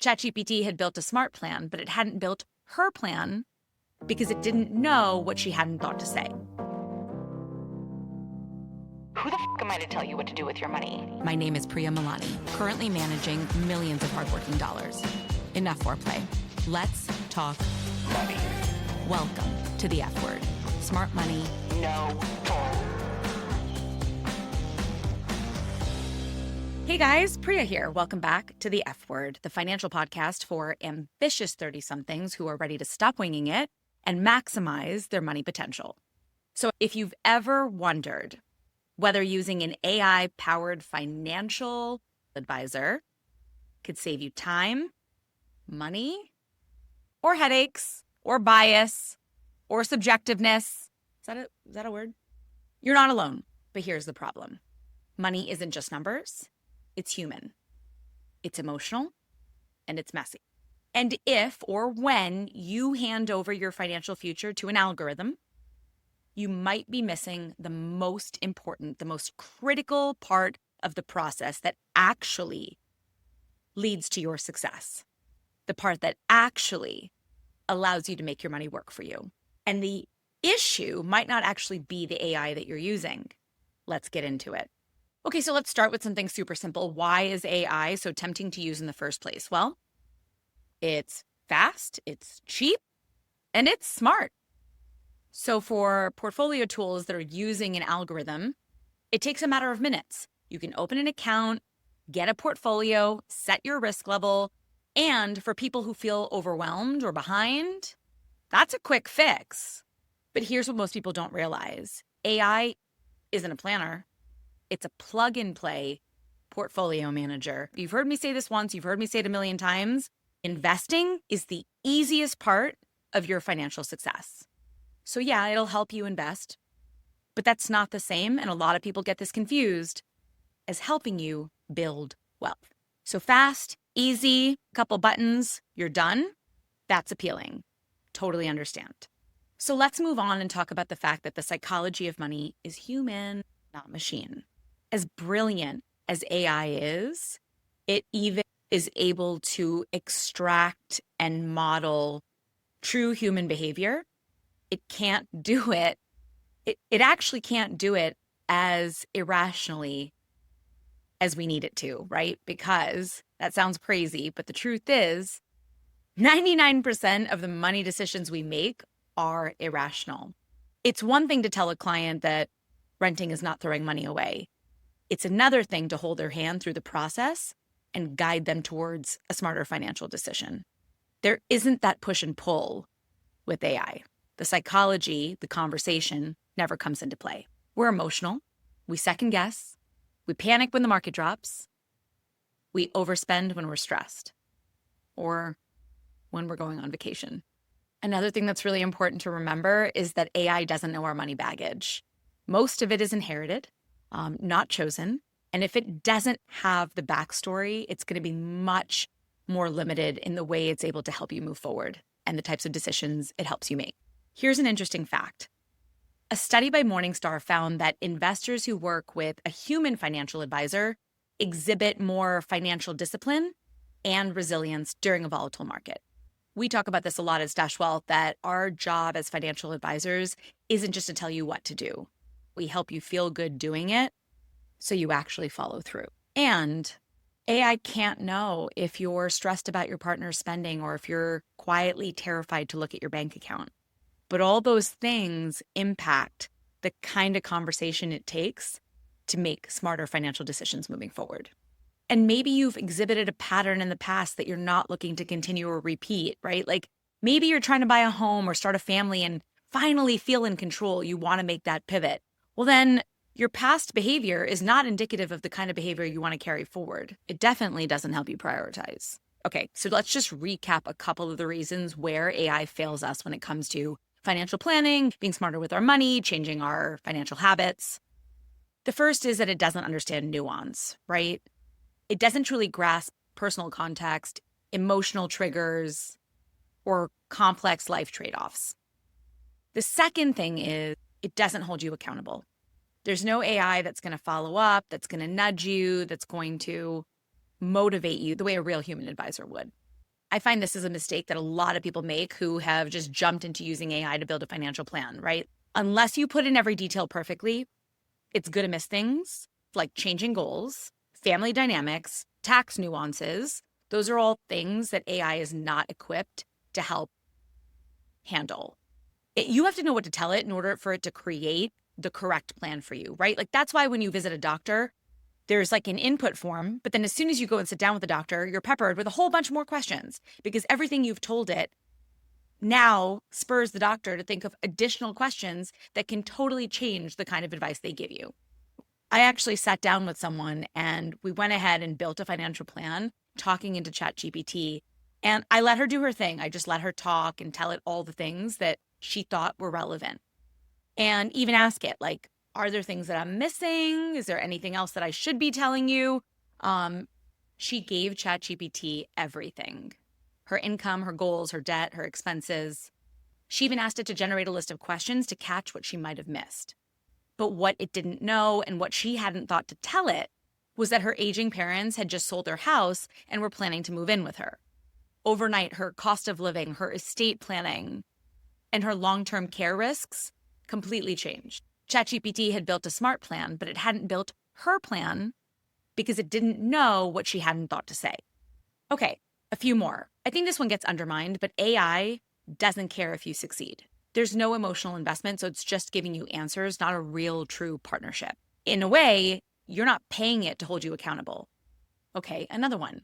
ChatGPT had built a smart plan, but it hadn't built her plan because it didn't know what she hadn't thought to say. Who the f*** am I to tell you what to do with your money? My name is Priya, currently managing millions of hardworking dollars. Enough foreplay. Let's talk Money. Welcome to the F word. Smart money. No bull. Hey guys, Priya here. Welcome back to the F word, the financial podcast for ambitious 30-somethings who are ready to stop winging it and maximize their money potential. So if you've ever wondered whether using an AI-powered financial advisor could save you time, money, or headaches, or bias, or subjectiveness, is that a word? You're not alone, but here's the problem. Money isn't just numbers. It's human, it's emotional, and it's messy. And if or when you hand over your financial future to an algorithm, you might be missing the most important, the most critical part of the process that actually leads to your success, the part that actually allows you to make your money work for you. And the issue might not actually be the AI that you're using. Let's get into it. Okay, so let's start with something super simple. Why is AI so tempting to use in the first place? Well, it's fast, it's cheap, and it's smart. So for portfolio tools that are using an algorithm, it takes a matter of minutes. You can open an account, get a portfolio, set your risk level, and for people who feel overwhelmed or behind, that's a quick fix. But here's what most people don't realize. AI isn't a planner. It's a plug-and-play portfolio manager. You've heard me say this once, you've heard me say it a million times. Investing is the easiest part of your financial success. So yeah, it'll help you invest, but that's not the same, and a lot of people get this confused, as helping you build wealth. So fast, easy, couple buttons, you're done. That's appealing. Totally understand. So let's move on and talk about the fact that the psychology of money is human, not machine. As brilliant as AI is, it even is able to extract and model true human behavior. It can't do it. It actually can't do it as irrationally as we need it to, right? Because that sounds crazy, but the truth is 99% of the money decisions we make are irrational. It's one thing to tell a client that renting is not throwing money away. It's another thing to hold their hand through the process and guide them towards a smarter financial decision. There isn't that push and pull with AI. The psychology, the conversation never comes into play. We're emotional. We second guess. We panic when the market drops. We overspend when we're stressed or when we're going on vacation. Another thing that's really important to remember is that AI doesn't know our money baggage. Most of it is inherited, not chosen. And if it doesn't have the backstory, it's going to be much more limited in the way it's able to help you move forward and the types of decisions it helps you make. Here's an interesting fact. A study by Morningstar found that investors who work with a human financial advisor exhibit more financial discipline and resilience during a volatile market. We talk about this a lot at Stash Wealth, that our job as financial advisors isn't just to tell you what to do. We help you feel good doing it so you actually follow through. And AI can't know if you're stressed about your partner's spending or if you're quietly terrified to look at your bank account. But all those things impact the kind of conversation it takes to make smarter financial decisions moving forward. And maybe you've exhibited a pattern in the past that you're not looking to continue or repeat, right? Like maybe you're trying to buy a home or start a family and finally feel in control. You want to make that pivot. Well, then your past behavior is not indicative of the kind of behavior you want to carry forward. It definitely doesn't help you prioritize. Okay, so let's just recap a couple of the reasons where AI fails us when it comes to financial planning, being smarter with our money, changing our financial habits. The first is that it doesn't understand nuance, right? It doesn't truly grasp personal context, emotional triggers, or complex life trade-offs. The second thing is it doesn't hold you accountable. There's no AI that's going to follow up, that's going to nudge you, that's going to motivate you the way a real human advisor would. I find this is a mistake that a lot of people make who have just jumped into using AI to build a financial plan, right? Unless you put in every detail perfectly, it's going to miss things like changing goals, family dynamics, tax nuances. Those are all things that AI is not equipped to help handle. You have to know what to tell it in order for it to create the correct plan for you, right? Like that's why when you visit a doctor, there's like an input form, but then as soon as you go and sit down with the doctor, you're peppered with a whole bunch more questions because everything you've told it now spurs the doctor to think of additional questions that can totally change the kind of advice they give you. I actually sat down with someone and we went ahead and built a financial plan talking into ChatGPT, and I let her do her thing. I just let her talk and tell it all the things that she thought were relevant. And even ask it, like, are there things that I'm missing? Is there anything else that I should be telling you? She gave ChatGPT everything. Her income, her goals, her debt, her expenses. She even asked it to generate a list of questions to catch what she might have missed. But what it didn't know and what she hadn't thought to tell it was that her aging parents had just sold their house and were planning to move in with her. Overnight, her cost of living, her estate planning, and her long-term care risks completely changed. ChatGPT had built a smart plan, but it hadn't built her plan because it didn't know what she hadn't thought to say. Okay, a few more. I think this one gets undermined, but AI doesn't care if you succeed. There's no emotional investment, so it's just giving you answers, not a real, true partnership. In a way, you're not paying it to hold you accountable. Okay, another one.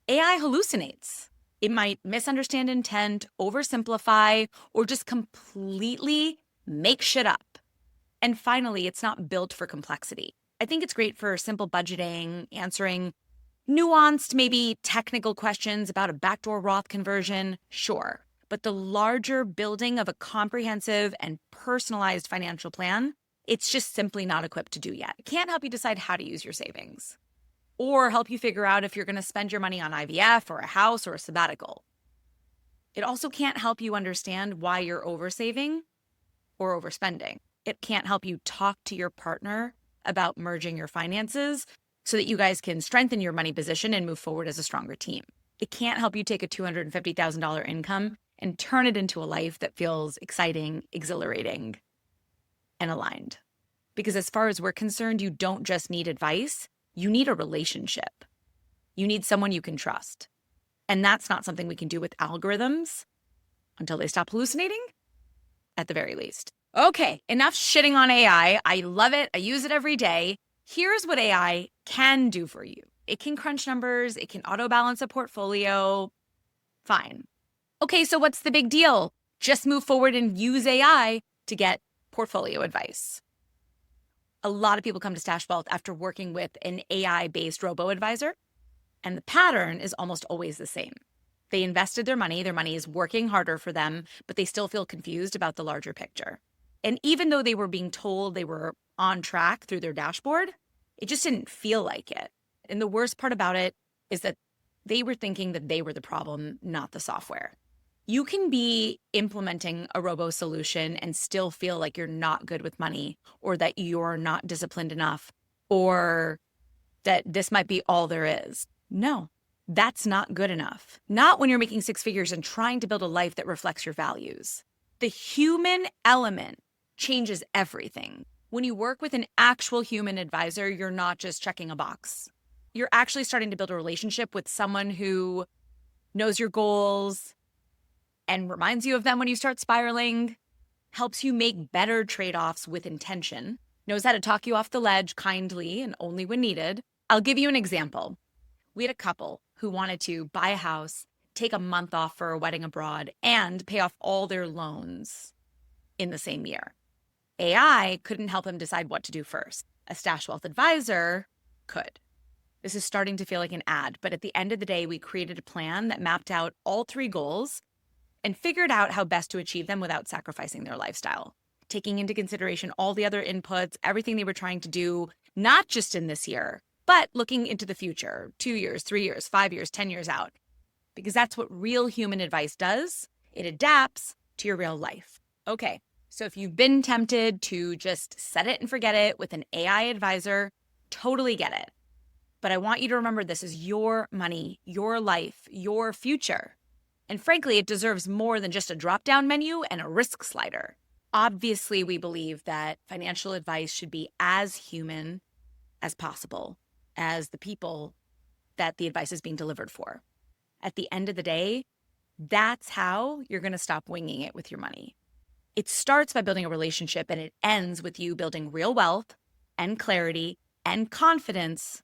AI hallucinates. It might misunderstand intent, oversimplify, or just completely make shit up. And finally, it's not built for complexity. I think it's great for simple budgeting, answering nuanced, maybe technical questions about a backdoor Roth conversion, sure. But the larger building of a comprehensive and personalized financial plan, it's just simply not equipped to do yet. It can't help you decide how to use your savings or help you figure out if you're going to spend your money on IVF or a house or a sabbatical. It also can't help you understand why you're oversaving or overspending. It can't help you talk to your partner about merging your finances so that you guys can strengthen your money position and move forward as a stronger team. It can't help you take a $250,000 income and turn it into a life that feels exciting, exhilarating, and aligned. Because as far as we're concerned, you don't just need advice, you need a relationship. You need someone you can trust. And that's not something we can do with algorithms until they stop hallucinating, at the very least. Okay, enough shitting on AI. I love it. I use it every day. Here's what AI can do for you. It can crunch numbers. It can auto-balance a portfolio. Fine. Okay, so what's the big deal? Just move forward and use AI to get portfolio advice. A lot of people come to Stash Wealth after working with an AI-based robo-advisor, and the pattern is almost always the same. They invested their money is working harder for them, but they still feel confused about the larger picture. And even though they were being told they were on track through their dashboard, it just didn't feel like it. And the worst part about it is that they were thinking that they were the problem, not the software. You can be implementing a robo solution and still feel like you're not good with money, or that you're not disciplined enough, or that this might be all there is. No, that's not good enough. Not when you're making six figures and trying to build a life that reflects your values. The human element changes everything. When you work with an actual human advisor, you're not just checking a box. You're actually starting to build a relationship with someone who knows your goals and reminds you of them when you start spiraling, helps you make better trade-offs with intention, knows how to talk you off the ledge kindly and only when needed. I'll give you an example. We had a couple who wanted to buy a house, take a month off for a wedding abroad, and pay off all their loans in the same year. AI couldn't help them decide what to do first. A Stash Wealth advisor could. This is starting to feel like an ad, but at the end of the day, we created a plan that mapped out all three goals and figured out how best to achieve them without sacrificing their lifestyle, taking into consideration all the other inputs, everything they were trying to do, not just in this year, but looking into the future, 2 years, 3 years, 5 years, 10 years out, because that's what real human advice does. It adapts to your real life. Okay, so if you've been tempted to just set it and forget it with an AI advisor, totally get it. But I want you to remember this is your money, your life, your future. And frankly, it deserves more than just a drop-down menu and a risk slider. Obviously, we believe that financial advice should be as human as possible as the people that the advice is being delivered for. At the end of the day, that's how you're going to stop winging it with your money. It starts by building a relationship, and it ends with you building real wealth and clarity and confidence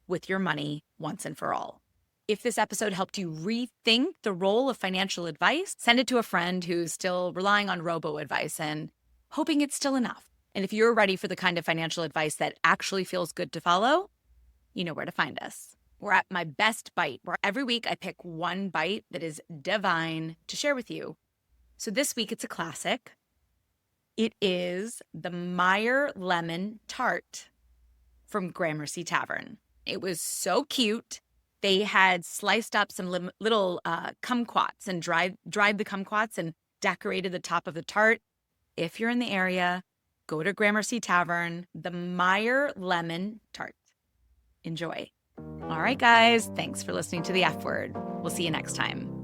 with your money once and for all. If this episode helped you rethink the role of financial advice, send it to a friend who's still relying on robo-advice and hoping it's still enough. And if you're ready for the kind of financial advice that actually feels good to follow, you know where to find us. We're at My Best Bite, where every week I pick one bite that is divine to share with you. So this week it's a classic. It is the Meyer Lemon Tart from Gramercy Tavern. It was so cute. They had sliced up some little kumquats and dried the kumquats and decorated the top of the tart. If you're in the area, go to Gramercy Tavern, the Meyer Lemon Tart. Enjoy. All right, guys, thanks for listening to The F Word. We'll see you next time.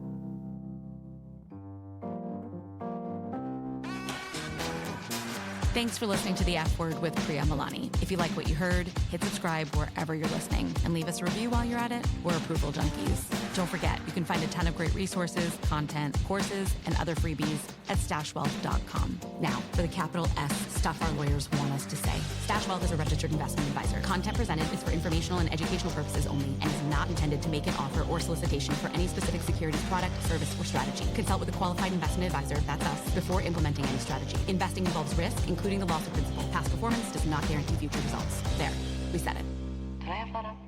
Thanks for listening to The F Word with Priya Milani. If you like what you heard, hit subscribe wherever you're listening and leave us a review while you're at it. We're approval junkies. Don't forget, you can find a ton of great resources, content, courses, and other freebies at stashwealth.com. Now, for the capital S stuff our lawyers want us to say. StashWealth is a registered investment advisor. Content presented is for informational and educational purposes only and is not intended to make an offer or solicitation for any specific securities, product, service, or strategy. Consult with a qualified investment advisor, that's us, before implementing any strategy. Investing involves risk, including the loss of principal. Past performance does not guarantee future results. There, we said it. Did I have that up?